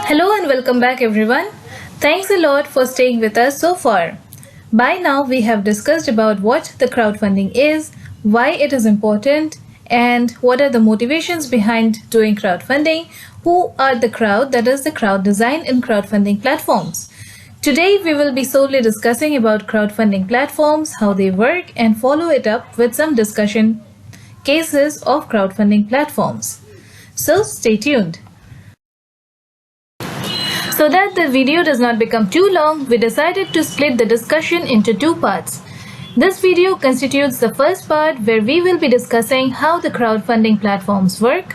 Hello and welcome back, everyone. Thanks a lot for staying with us so far. By now, we have discussed about what the crowdfunding is, why it is important, and what are the motivations behind doing crowdfunding, who are the crowd, that is the crowd design in crowdfunding platforms. Today, we will be solely discussing about crowdfunding platforms, how they work, and follow it up with some discussion cases of crowdfunding platforms. So stay tuned. So that the video does not become too long, we decided to split the discussion into two parts. This video constitutes the first part where we will be discussing how the crowdfunding platforms work.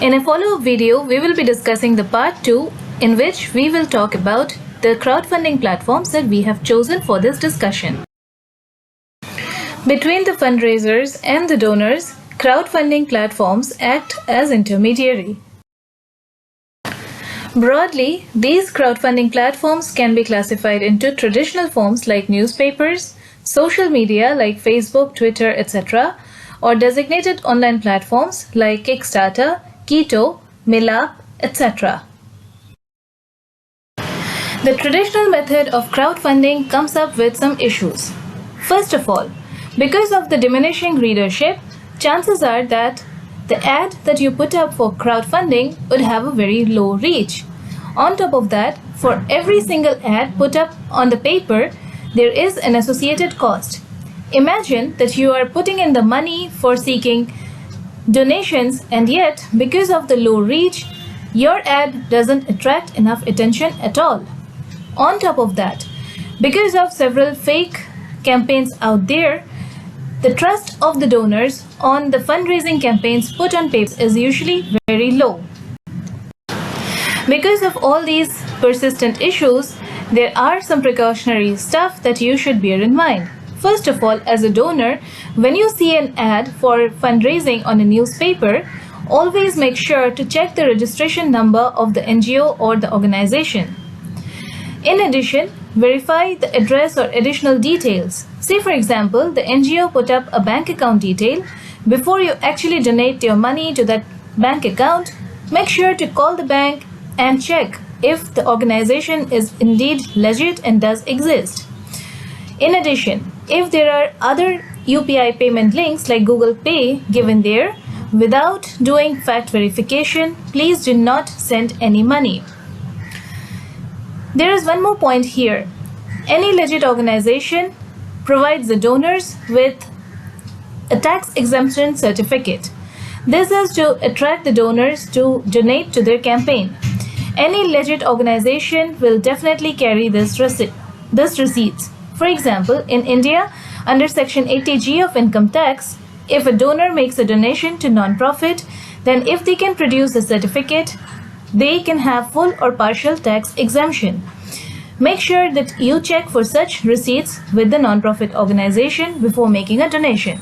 In a follow-up video, we will be discussing the part 2 in which we will talk about the crowdfunding platforms that we have chosen for this discussion. Between the fundraisers and the donors, crowdfunding platforms act as intermediary. Broadly, these crowdfunding platforms can be classified into traditional forms like newspapers, social media like Facebook, Twitter, etc., or designated online platforms like Kickstarter, Keto, Milap, etc. The traditional method of crowdfunding comes up with some issues. First of all, because of the diminishing readership, chances are that the ad that you put up for crowdfunding would have a very low reach. On top of that, for every single ad put up on the paper, there is an associated cost. Imagine that you are putting in the money for seeking donations, and yet, because of the low reach, your ad doesn't attract enough attention at all. On top of that, because of several fake campaigns out there, the trust of the donors on the fundraising campaigns put on paper is usually very low. Because of all these persistent issues, there are some precautionary stuff that you should bear in mind. First of all, as a donor, when you see an ad for fundraising on a newspaper, always make sure to check the registration number of the NGO or the organization. In addition, verify the address or additional details. Say for example, the NGO put up a bank account detail. Before you actually donate your money to that bank account, make sure to call the bank and check if the organization is indeed legit and does exist. In addition, if there are other UPI payment links like Google Pay given there, without doing fact verification, please do not send any money. There is one more point here. Any legit organization provides the donors with a tax exemption certificate. This is to attract the donors to donate to their campaign. Any legit organization will definitely carry this receipts. For example, in India, under Section 80G of income tax, if a donor makes a donation to non-profit, then if they can produce a certificate, they can have full or partial tax exemption. Make sure that you check for such receipts with the non-profit organization before making a donation.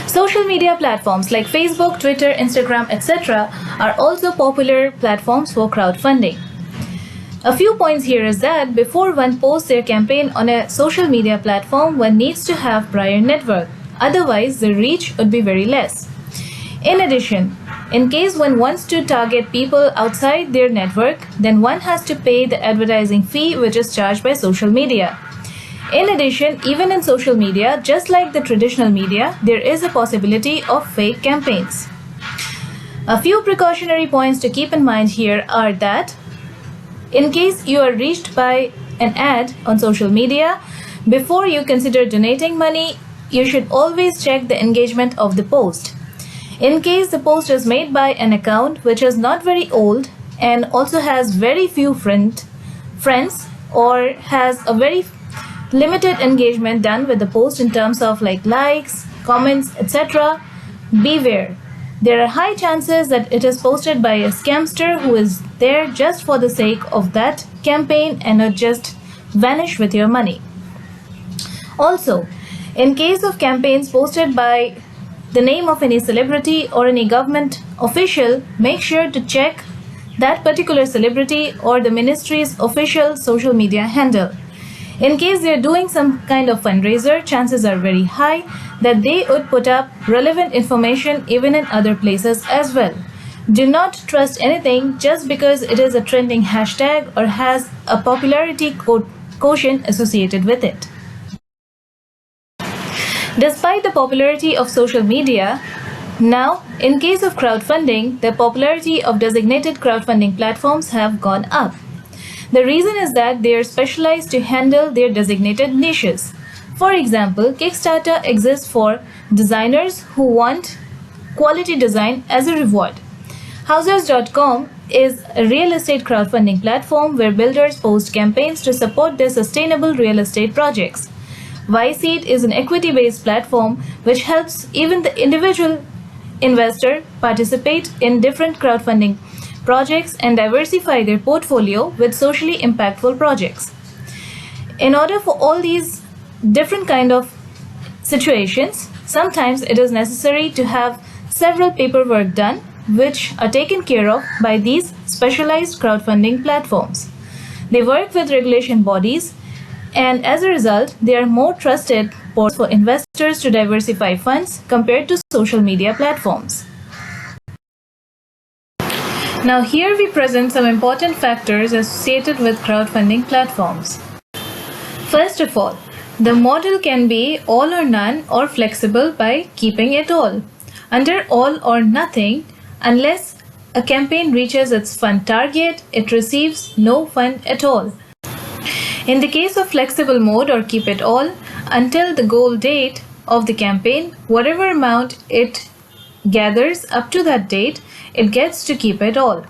Social media platforms like Facebook, Twitter, Instagram, etc. are also popular platforms for crowdfunding. A few points here is that before one posts their campaign on a social media platform, one needs to have prior network. Otherwise, the reach would be very less. In addition, in case one wants to target people outside their network, then one has to pay the advertising fee which is charged by social media. In addition, even in social media, just like the traditional media, there is a possibility of fake campaigns. A few precautionary points to keep in mind here are that in case you are reached by an ad on social media, before you consider donating money, you should always check the engagement of the post. In case the post is made by an account which is not very old and also has very few friends or has a very limited engagement done with the post in terms of like likes, comments, etc., beware. There are high chances that it is posted by a scamster who is there just for the sake of that campaign and not just vanish with your money. Also, in case of campaigns posted by the name of any celebrity or any government official, make sure to check that particular celebrity or the ministry's official social media handle. In case they are doing some kind of fundraiser, chances are very high that they would put up relevant information even in other places as well. Do not trust anything just because it is a trending hashtag or has a popularity quotient associated with it. Despite the popularity of social media, now, in case of crowdfunding, the popularity of designated crowdfunding platforms have gone up. The reason is that they are specialized to handle their designated niches. For example, Kickstarter exists for designers who want quality design as a reward. Houses.com is a real estate crowdfunding platform where builders post campaigns to support their sustainable real estate projects. YSeed is an equity-based platform which helps even the individual investor participate in different crowdfunding projects and diversify their portfolio with socially impactful projects. In order for all these different kind of situations, sometimes it is necessary to have several paperwork done which are taken care of by these specialized crowdfunding platforms. They work with regulation bodies, and as a result, they are more trusted for investors to diversify funds compared to social media platforms. Now here we present some important factors associated with crowdfunding platforms. First of all, the model can be all or none or flexible by keeping it all. Under all or nothing, unless a campaign reaches its fund target, it receives no fund at all. In the case of flexible mode or keep it all, until the goal date of the campaign, whatever amount it gathers up to that date, it gets to keep it all.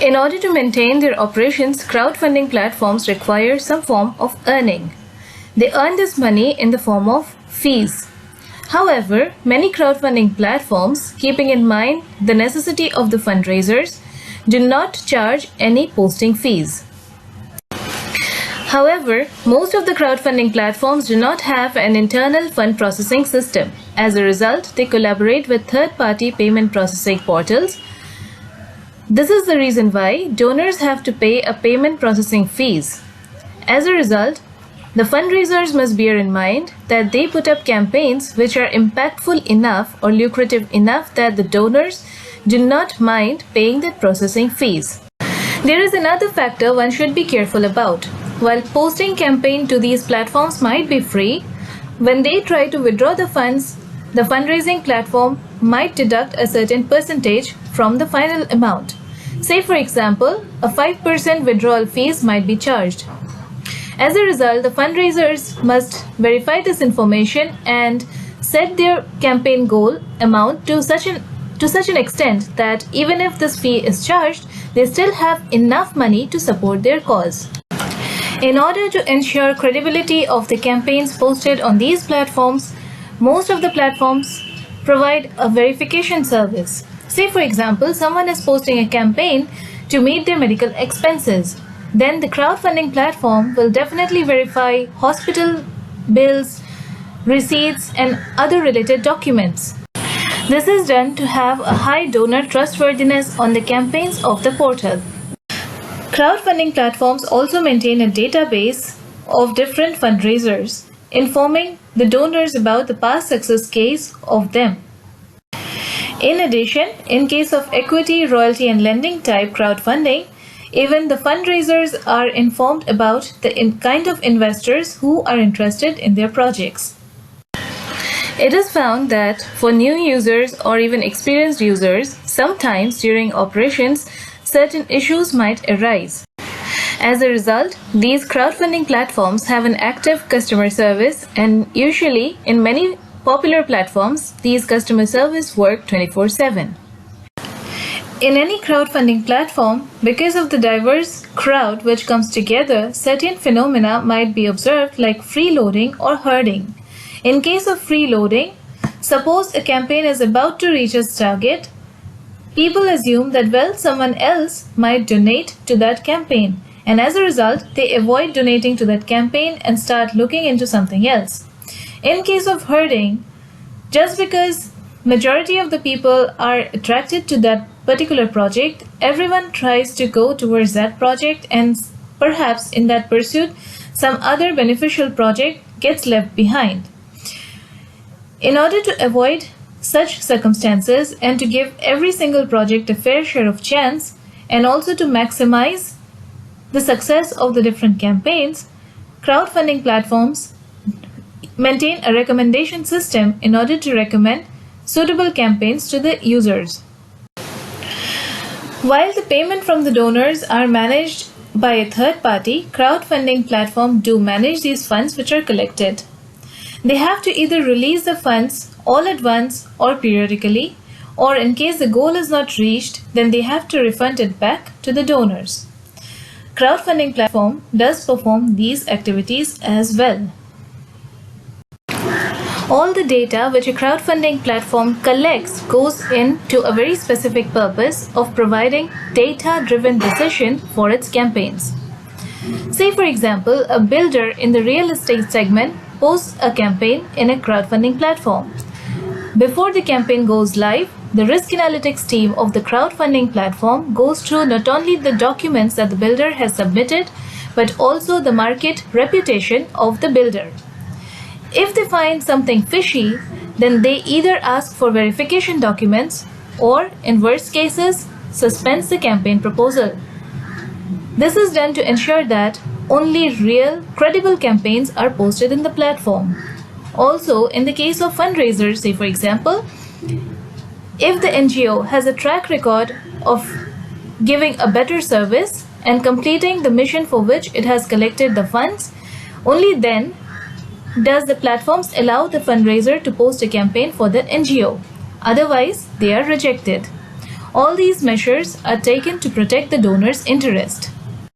In order to maintain their operations, crowdfunding platforms require some form of earning. They earn this money in the form of fees. However, many crowdfunding platforms, keeping in mind the necessity of the fundraisers, do not charge any posting fees. However, most of the crowdfunding platforms do not have an internal fund processing system. As a result, they collaborate with third-party payment processing portals. This is the reason why donors have to pay a payment processing fees. As a result, the fundraisers must bear in mind that they put up campaigns which are impactful enough or lucrative enough that the donors do not mind paying the processing fees. There is another factor one should be careful about. While posting campaign to these platforms might be free, when they try to withdraw the funds, the fundraising platform might deduct a certain percentage from the final amount. Say for example, a 5% withdrawal fees might be charged. As a result, the fundraisers must verify this information and set their campaign goal amount to such an extent that even if this fee is charged, they still have enough money to support their cause. In order to ensure credibility of the campaigns posted on these platforms, most of the platforms provide a verification service. Say for example, someone is posting a campaign to meet their medical expenses. Then the crowdfunding platform will definitely verify hospital bills, receipts, and other related documents. This is done to have a high donor trustworthiness on the campaigns of the portal. Crowdfunding platforms also maintain a database of different fundraisers, informing the donors about the past success case of them. In addition, in case of equity, royalty, and lending type crowdfunding, even the fundraisers are informed about the kind of investors who are interested in their projects. It is found that for new users or even experienced users, sometimes during operations, certain issues might arise. As a result, these crowdfunding platforms have an active customer service, and usually in many popular platforms, these customer service work 24/7. In any crowdfunding platform, because of the diverse crowd which comes together, certain phenomena might be observed like freeloading or herding. In case of freeloading, suppose a campaign is about to reach its target, people assume that someone else might donate to that campaign, and as a result, they avoid donating to that campaign and start looking into something else. In case of herding, just because majority of the people are attracted to that particular project, everyone tries to go towards that project, and perhaps in that pursuit, some other beneficial project gets left behind. In order to avoid such circumstances and to give every single project a fair share of chance, and also to maximize the success of the different campaigns, crowdfunding platforms maintain a recommendation system in order to recommend suitable campaigns to the users. While the payment from the donors are managed by a third party, crowdfunding platforms do manage these funds which are collected. They have to either release the funds all at once or periodically, or in case the goal is not reached, then they have to refund it back to the donors. Crowdfunding platform does perform these activities as well. All the data which a crowdfunding platform collects goes into a very specific purpose of providing data-driven decision for its campaigns. Say for example, a builder in the real estate segment posts a campaign in a crowdfunding platform. Before the campaign goes live, the risk analytics team of the crowdfunding platform goes through not only the documents that the builder has submitted, but also the market reputation of the builder. If they find something fishy, then they either ask for verification documents or, in worst cases, suspends the campaign proposal. This is done to ensure that only real, credible campaigns are posted in the platform. Also, in the case of fundraisers, say for example, if the NGO has a track record of giving a better service and completing the mission for which it has collected the funds, only then does the platforms allow the fundraiser to post a campaign for the NGO. Otherwise, they are rejected. All these measures are taken to protect the donor's interest.